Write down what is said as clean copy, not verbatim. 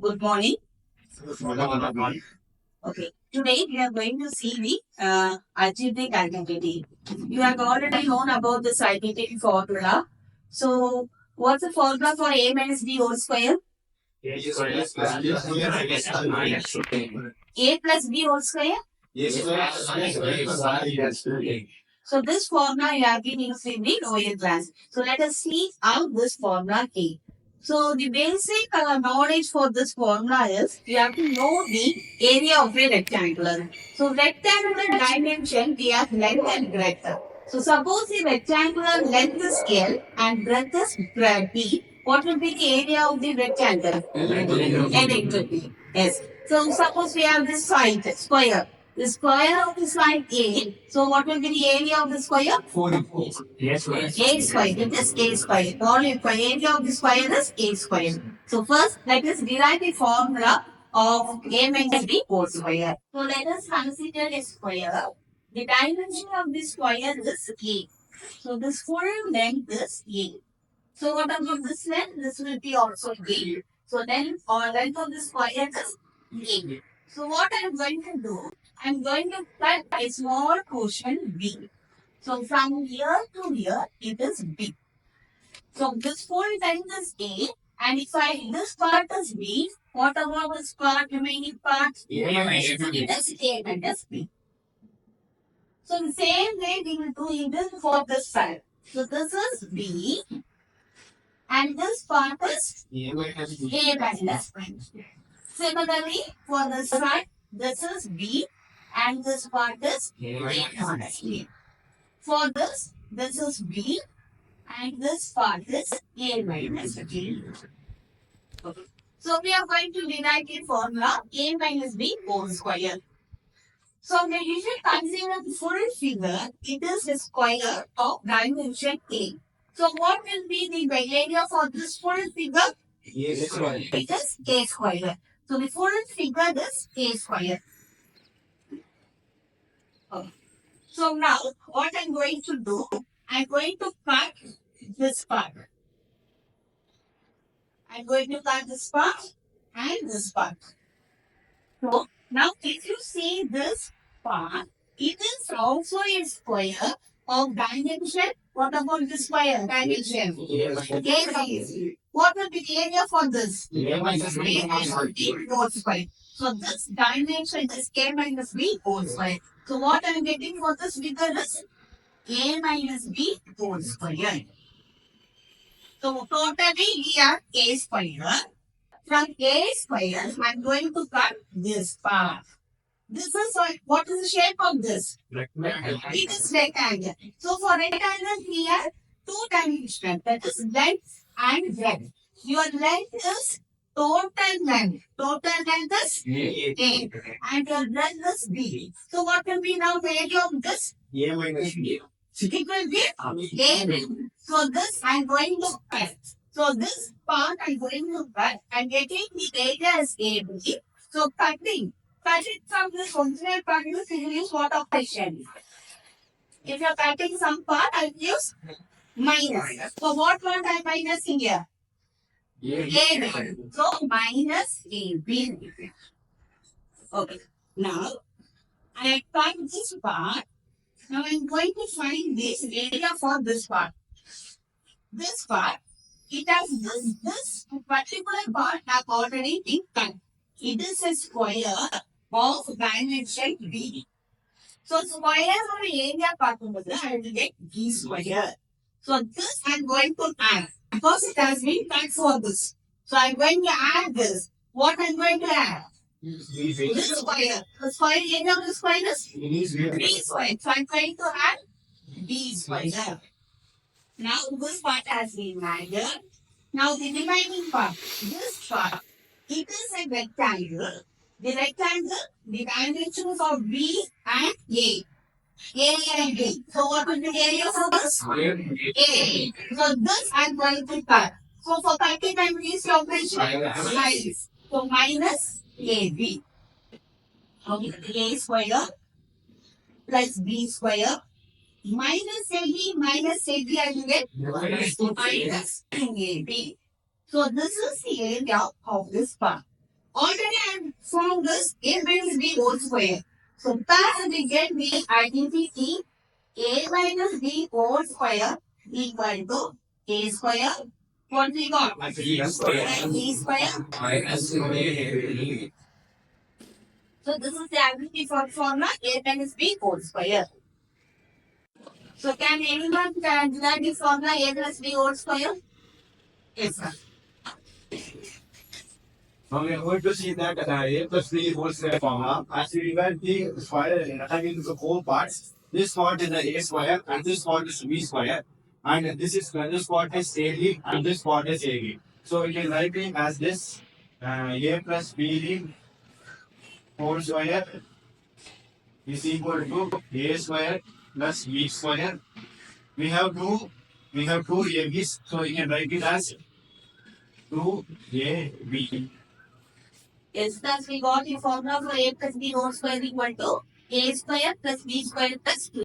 Good morning. Okay. Today we are going to see the algebraic identity. You have already known about this identity formula. So, what's the formula for a minus b whole square? A plus b whole square. So, this formula you have been used in the lower class. So, let us see how this formula came. So, the basic knowledge for this formula is you have to know the area of a rectangular. So, rectangular dimension we have length and breadth. So, suppose the rectangular length is L and breadth is B. What will be the area of the rectangle? N into B. Yes. So, suppose we have this side square. The square of the side A. So, what will be the area of the square? A square. It is A square. Volume for area of the square is A square. So, first let us derive the formula of A minus B whole square. So, let us consider a square. The dimension of the square is A. So, this full length is A. So, what about this length? This will be also A. So, then our length of the square is A. So, what I am going to do? I am going to cut a small portion B. So, from here to here, it is B. So, this full length is A. And if this part is B, what about this part, remaining part? It is A minus B. So, the same way we will do it for this side. So, this is B. And this part is A minus B. Similarly, for this side, this is B. And this part is A minus B. For this is B. And this part is A minus B. Okay. So we are going to derive the formula A minus B whole square. So we usually consider the full figure. It is a square of dimension A. So what will be the area for this full figure? It is A square. So the full figure is A square. Okay. So now what I'm going to do, I'm going to cut this part. I'm going to cut this part and this part. So now if you see this part, it is also a square of dimension. What about the square dimension? A. What will be the area for this? A minus B whole square. So this dimension is A minus B whole square. So what I'm getting for this figure is A minus B whole square. So totally we have A square. From A square, I'm going to cut this part. This is what is the shape of this? It is rectangle. So for rectangle, we have two dimensions. That is length and breadth. Your length is total length. Total length is A. And your breadth is B. So what will be now the area of this? It will be A. So this I'm going to cut. So this part I'm going to cut. I'm getting the area as AB. So cutting. Cutting from this original part, you will use what operation? If you're cutting some part, I'll use minus. So what part I'm minusing here? AB. So minus AB. Okay. Now, I cut this part. Now I'm going to find this area for this part. This part, it has this particular part have already been cut. It is a square of dimension B. So square of area பார்க்கும்போது I will get B square. So this I'm going to add because it has been cut for this. So I'm going to add this. What I'm going to add? This square. The square area of the square is B square. So I'm going to add B square. Now this part has been added. Now the remaining part, this part, it is a rectangle. The rectangle, the dimensions of B and A. A and B. So what will be the area for this? A. So this I'm going to cut. So for cutting I'm using the operation minus. So minus AB. Okay, A square plus B square minus AB I will get minus AB. So this is the area of this part. Already I am from this A minus B whole square. So thus we get the identity A minus B whole square equal to A square. What we got? B square B square. minus 2AB. So this is the identity for formula A minus B whole square. So can anyone can derive the formula A plus B whole square? Yes, sir. Now we are going to see that A plus B whole square formula. As we divide the square into the four parts, this part is the A square and this part is B square. And this part is AB and this part is AB. So we can write it as this A plus B whole square is equal to A square plus B square. We have two ABs, so we can write it as 2AB. Yes, thus we got the formula for A plus B whole square equal to A square plus B square plus 2.